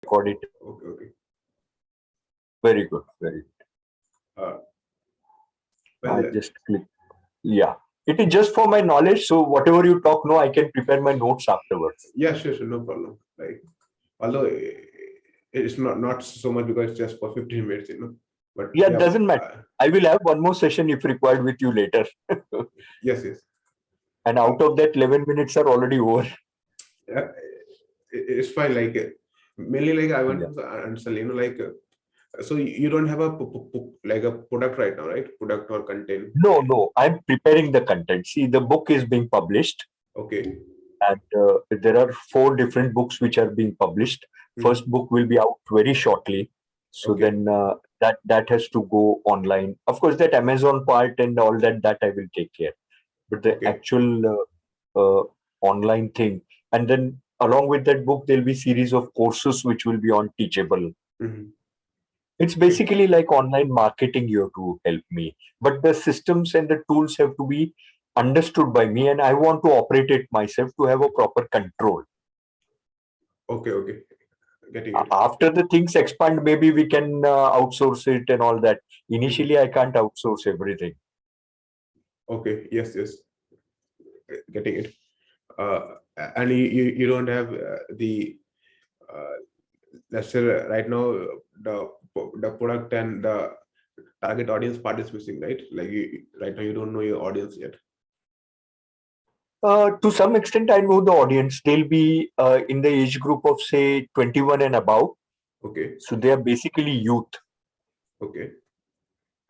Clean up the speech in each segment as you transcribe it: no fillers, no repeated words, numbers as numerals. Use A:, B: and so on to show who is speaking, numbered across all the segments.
A: record it.
B: Okay, okay.
A: Very good, very good.
B: Uh,
A: I
B: well,
A: just click. Yeah, it is just for my knowledge. So whatever you talk, no, I can prepare my notes afterwards.
B: yeah, sure, no problem. Like, although it's not so much because it's just for 15 minutes, But
A: Yeah,
B: yeah,
A: doesn't matter. I will have one more session if required with you later.
B: yes, yes.
A: And out of that, 11 minutes are already over.
B: Yeah, it's fine. Like, mainly, like, I want
A: Yeah.
B: to understand, like, so you don't have a like a product right now, right? Product or content.
A: No, I'm preparing the content. See, the book is being published,
B: Okay.
A: and there are 4 different books which are being published.
B: Mhm.
A: First book will be out very shortly. So
B: Okay.
A: then that has to go online. Of course, that Amazon part and all that I will take care. But the
B: Okay.
A: actual online thing, and then along with that book, there'll be series of courses which will be on Teachable.
B: Mhm.
A: It's
B: Okay.
A: basically like online marketing here to help me, but the systems and the tools have to be understood by me, and I want to operate it myself to have a proper control.
B: Okay. Okay. Getting it.
A: After the things expand, maybe we can outsource it and all that.
B: Mhm.
A: Initially, I can't outsource everything.
B: Okay. Yes. Yes. Getting it. And you don't have the uh, let's say right now the product and the target audience part is missing, right? Like, right now you don't know your audience yet.
A: To some extent, I know the audience. They'll be in the age group of say 21 and above.
B: Okay.
A: So they are basically youth.
B: Okay.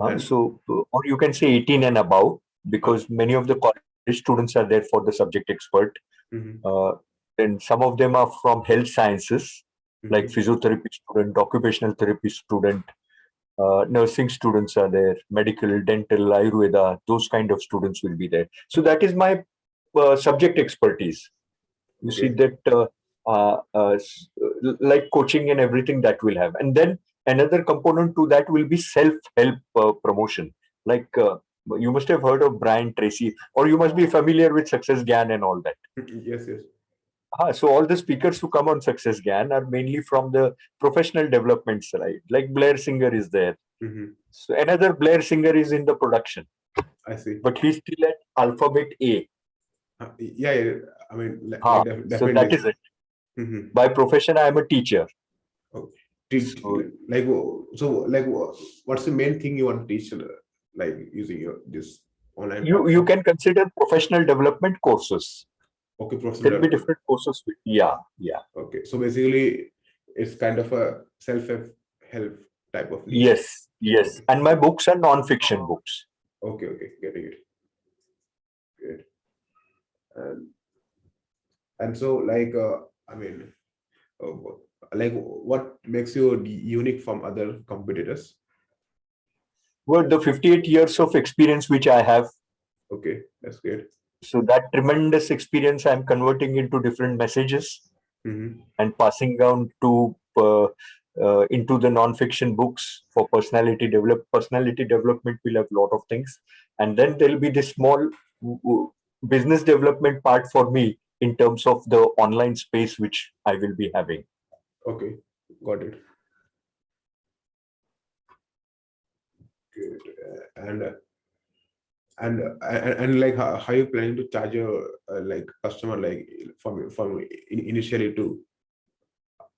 B: And
A: So, or you can say 18 and above,
B: uh,
A: because many of the college students are there for the subject expert.
B: mhm,
A: Uh, and some of them are from health sciences, like
B: mhm.
A: physiotherapy student, occupational therapy student, nursing students are there, medical, dental, Ayurveda, those kind of students will be there. So that is my subject expertise. You see
B: Okay.
A: that like coaching and everything that will have. And then another component to that will be self-help promotion. Like you must have heard of Brian Tracy, or you must be familiar with Success Gyan and all that.
B: Yes, yes.
A: So all the speakers who come on Success Gyan are mainly from the professional development side. Like Blair Singer is there.
B: Hmm.
A: So another Blair Singer is in the production,
B: I see.
A: but he's still at Alphabet A.
B: Yeah, yeah. I mean, like,
A: So that
B: definitely.
A: is it.
B: Hmm.
A: By profession, I am a teacher.
B: Okay.
A: So
B: Like, so, like, what's the main thing you want to teach, like, using your this online
A: you
B: platform?
A: can consider professional development courses.
B: Okay, professional
A: There'll be
B: development.
A: different courses. Yeah.
B: Okay, so basically, it's kind of a self-help type of niche.
A: Yes.
B: Okay,
A: And my books are non-fiction books.
B: okay, okay. Getting it. Great. And so, like, I mean, uh, like, what makes you unique from other competitors?
A: Well, the 58 years of experience which I have,
B: Okay, that's great.
A: so that tremendous experience I'm converting into different messages
B: Mm-hmm.
A: and passing down to into the non-fiction books for personality development will have a lot of things, and then there'll be this small business development part for me in terms of the online space which I will be having.
B: Okay, got it. Good. And like, how you planning to charge your like customer, like, from initially to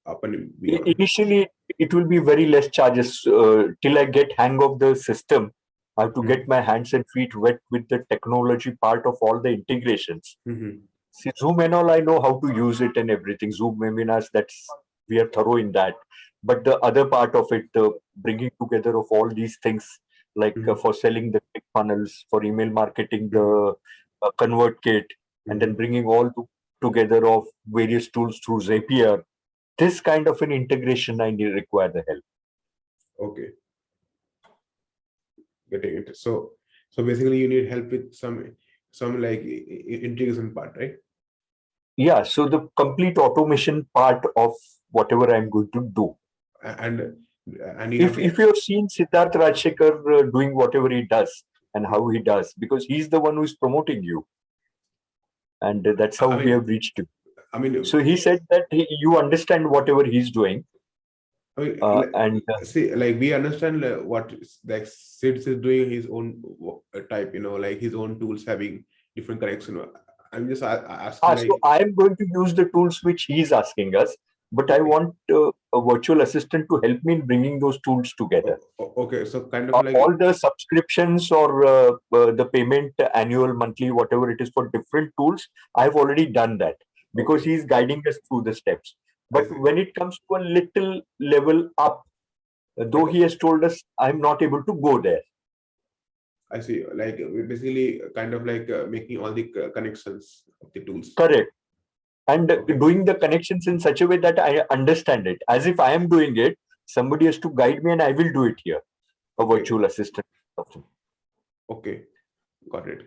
B: up and beyond?
A: Initially, it will be very less charges till I get hang of the system. I have to get my hands and feet wet with the technology part of all the integrations.
B: Mm-hmm.
A: See, Zoom and all, I know how to use it and everything. Zoom webinars, that's we are thorough in that. But the other part of it, the bringing together of all these things, like
B: Mm-hmm.
A: for selling the click funnels, for email marketing,
B: Mm-hmm.
A: the convert kit, and then
B: Mm-hmm.
A: bringing all together of various tools through Zapier. This kind of an integration, I need require the help.
B: Okay, getting it. So basically, you need help with some like integration part, right?
A: Yeah, so the complete automation part of whatever I'm going to do.
B: And you have
A: If you've seen Siddharth Rajshekar doing whatever he does and how he does, because he's the one who is promoting you, and that's how
B: I
A: we
B: mean,
A: have reached you.
B: I mean,
A: So he said that you understand whatever he's doing.
B: I mean,
A: And
B: see, like we understand what like Sid is doing his own type, like his own tools having different connection. I'm just asking,
A: so
B: like,
A: I am going to use the tools which he's asking us, but I
B: okay,
A: want a virtual assistant to help me in bringing those tools together.
B: okay, so kind of like,
A: All the subscriptions or the payment annual, monthly, whatever it is for different tools, I've already done that because
B: okay,
A: he's guiding us through the steps.
B: I
A: But
B: see,
A: when it comes to a little level up, though
B: like,
A: he has told us I'm not able to go there.
B: I see, like we basically kind of like making all the connections of the tools.
A: Correct. And
B: Okay,
A: doing the connections in such a way that I understand it. As if I am doing it, somebody has to guide me and I will do it here. A
B: okay,
A: virtual assistant.
B: okay, got it.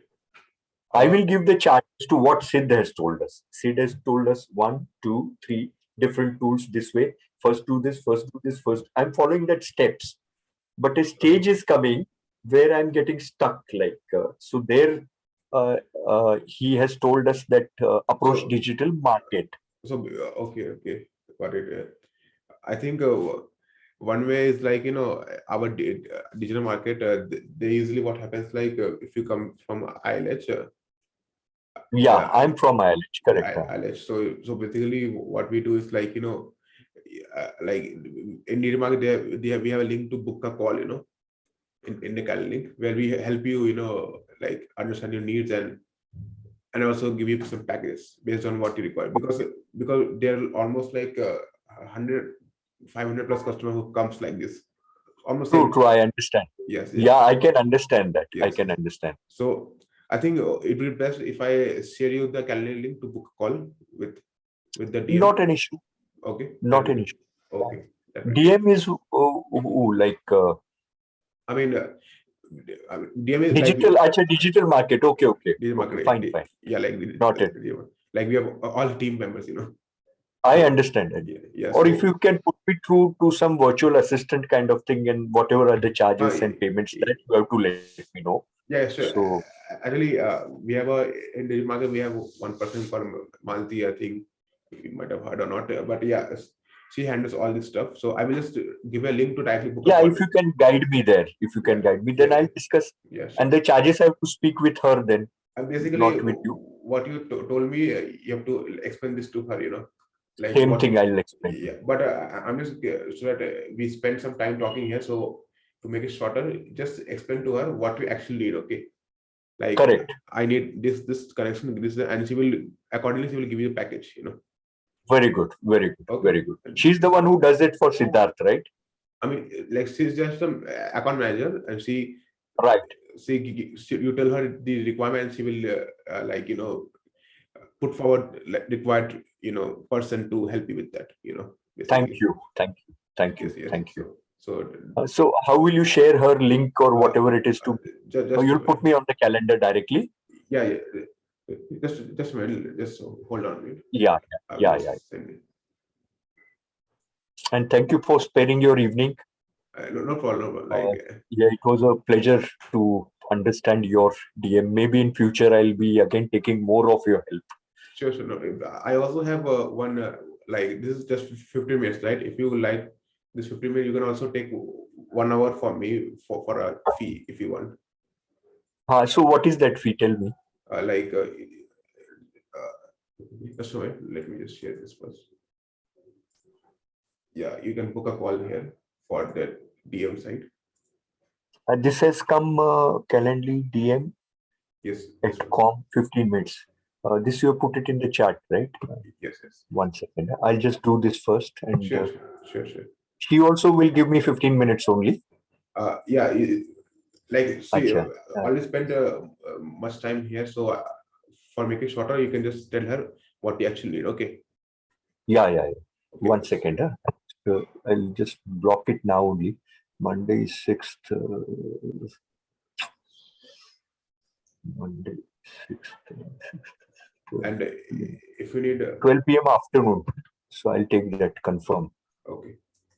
A: I
B: Uh,
A: will give the charts to what Sid has told us. Sid has told us 1, 2, 3 different tools this way. First do this, first do this, first. I'm following that steps. But a stage
B: okay,
A: is coming where I'm getting stuck. So there, he has told us that approach
B: so
A: digital market.
B: okay, okay, got it. I think one way is like, our digital market. They usually what happens like if you come from ILH,
A: Yeah,
B: yeah,
A: I'm from ILH,
B: yeah,
A: correct.
B: ILH. So basically, what we do is like, like in digital market, we have a link to book a call, in the calendar link where we help you, like understand your needs and also give you some packages based on what you require because there are almost like 100 500 plus customer who comes like this almost
A: True,
B: same.
A: true. I understand.
B: Yes, yes,
A: Yeah, I can understand that. I
B: yes,
A: can
B: yes.
A: understand.
B: So I think it will be best if I share you the calendar link to book a call with the DM.
A: Not an issue.
B: Okay,
A: Not an issue.
B: okay, definitely.
A: DM is like
B: I mean, DM is like
A: digital. Acha, digital market. Okay, okay,
B: digital
A: okay.
B: marketing.
A: Fine, fine.
B: Yeah, like
A: Not it.
B: like we have all team members,
A: I
B: So
A: understand it.
B: yeah, yeah.
A: Or if
B: So
A: you can put me through to some virtual assistant kind of thing and whatever are the charges and payments that you have to let me know.
B: yeah, sure.
A: So
B: Actually, we have in the market we have one person called Malti. I think you might have heard or not, but yeah, she handles all this stuff. So I will just give a link to directly book a
A: yeah,
B: call
A: if you
B: with.
A: can guide me there, if you can
B: Yeah,
A: guide me,
B: yeah,
A: then I'll discuss.
B: yeah, sure.
A: And the charges I have to speak with her then,
B: And basically,
A: not with you.
B: what you told me, you have to explain this to her. Like
A: Same
B: what.
A: thing I'll explain.
B: Yeah, but I'm just so that we spend some time talking here. So to make it shorter, just explain to her what we actually need. Okay, like
A: Correct.
B: I need this connection, this, and she will accordingly she will give you a package.
A: Very good. Very good.
B: Okay.
A: Very good. She's the one who does it for Siddharth, right?
B: I mean, like she's just some account manager, and
A: Right.
B: you tell her the requirements, she will like put forward like required person to help you with that.
A: Thank
B: Basically.
A: you. Thank you. Thank
B: Yes,
A: you.
B: yes.
A: Thank you.
B: So
A: So how will you share her link or
B: uh,
A: whatever it is to?
B: just a
A: You'll put
B: minute.
A: me on the calendar directly.
B: Yeah, yeah. Just a minute. Just hold on a minute.
A: Yeah.
B: I will
A: Yeah. Yeah.
B: just send it.
A: And thank you for sparing your evening.
B: No problem.
A: Uh,
B: Like,
A: yeah, it was a pleasure to understand your DM. Maybe in future I'll be again taking more of your help.
B: sure, sure. No, I also have one, like, this is just 15 minutes, right? If you like this 15 minutes, you can also take 1 hour for me for a fee if you want.
A: So what is that fee? Tell me.
B: Like, just a minute. Let me just share this first. Yeah, you can book a call here for the DM site.
A: This has come Calendly DM
B: Yes,
A: at
B: this one.
A: com 15 minutes. This you have put it in the chat, right?
B: Yes, yes.
A: 1 second. I'll just do this first, and
B: Sure, sure, sure.
A: she also will give me 15 minutes only.
B: Yeah, like, see,
A: Acha.
B: always spend much time here. So for making shorter, you can just tell her what you actually need. Okay.
A: Yeah, yeah, yeah.
B: Okay.
A: 1 second. I'll just block it now only. Monday 6th. Monday 6th.
B: And if you need,
A: 12 p.m. afternoon. So I'll take that confirm.
B: okay,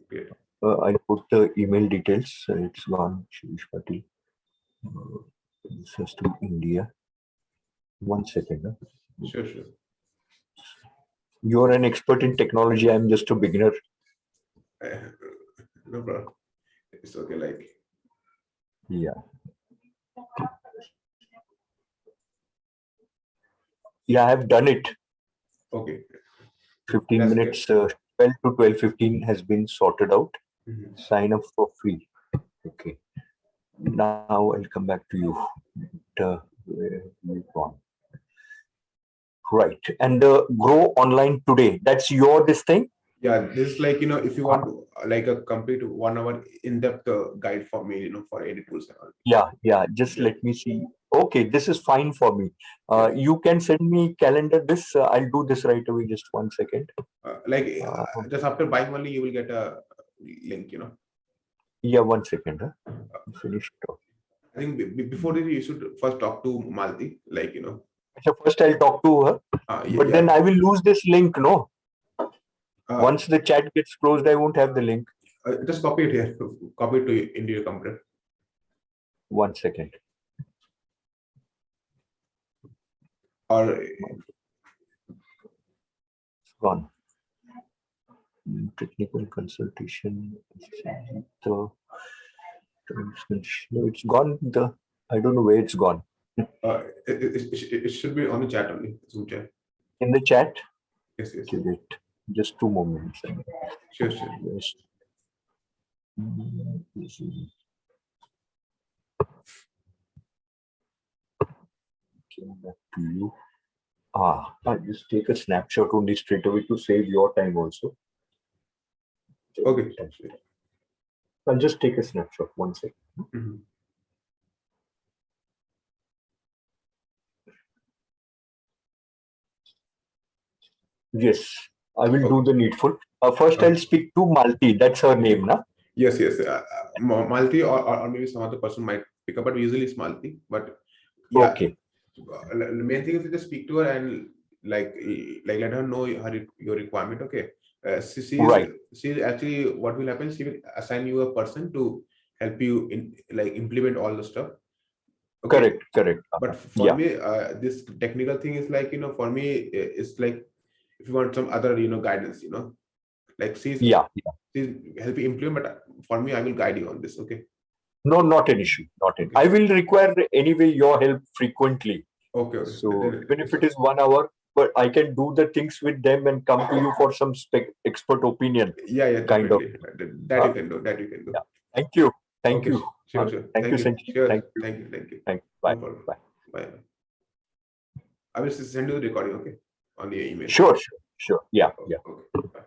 B: great.
A: I'll put the email details. It's gone. Shirish Patil. This is to India. 1 second.
B: Sure, sure.
A: You're an expert in technology. I'm just a beginner.
B: Uh, No problem. It's okay. Like,
A: Yeah. Yeah, I have done it.
B: okay.
A: 15
B: That's
A: minutes, 12 to 12:15 has been sorted out.
B: Mhm.
A: Sign up for free. Okay. Now I'll come back to you. Where we gone? Right. And grow online today. That's your this thing.
B: Yeah, this is like, if you
A: Uh,
B: want to like a complete 1 hour in-depth guide for me, for any tools and all.
A: yeah. Just
B: Yeah,
A: let me see. Okay, this is fine for me.
B: yeah.
A: You can send me calendar. This I'll do this right away. Just 1 second.
B: Like
A: Uh,
B: just after buying only, you will get a link.
A: yeah, 1 second. Finished.
B: I think before this, you should first talk to Malti, like,
A: So first I'll talk to her,
B: yeah,
A: but then
B: yeah.
A: I will lose this link. No,
B: Uh,
A: once the chat gets closed, I won't have the link.
B: just copy it here, copy it to into your computer.
A: 1 second.
B: Or
A: It's gone. Technical consultation. The no, it's gone. I don't know where it's gone.
B: it should be on the chat only, Zoom chat.
A: In the chat.
B: Yes, yes.
A: Okay, wait. Just 2 moments.
B: Sure, sure.
A: Yes. This is- Came back to you. I'll just take a snapshot only straight away to save your time also.
B: Okay. Sure.
A: I'll just take a snapshot. 1 second.
B: Mhm.
A: Yes, I will do
B: Okay.
A: the needful. First, I'll speak to Malti. That's her name, na?
B: Yes, yes. Malti or maybe some other person might pick up, but usually it's Malti. But yeah,
A: Okay.
B: the main thing is to just speak to her and like let her know your requirement. Okay.
A: Right.
B: She's actually, what will happen, she will assign you a person to help you in like implement all the stuff. Okay.
A: Correct.
B: But for
A: Yeah.
B: me, this technical thing is like, for me, it's like if you want some other, guidance, like she's
A: Yeah.
B: help you implement, but for me, I will guide you on this. Okay.
A: No, not an issue. Not an.
B: Okay.
A: I will require anyway your help frequently.
B: Okay.
A: So
B: Then
A: even if
B: it's
A: it is 1 hour, but I can do the things with them and come to you for some expert opinion,
B: yeah,
A: kind of.
B: definitely. That you can do. That you can do.
A: Yeah. Thank you. Thank
B: Okay.
A: you.
B: Sure.
A: Thank you,
B: Thank you.
A: Sanjeev.
B: Sure.
A: Thank you.
B: Thank you.
A: Thank you.
B: No
A: Bye.
B: problem.
A: Bye.
B: Bye. I will send you the recording. Okay. On your email.
A: Sure. Yeah.
B: Okay. Bye.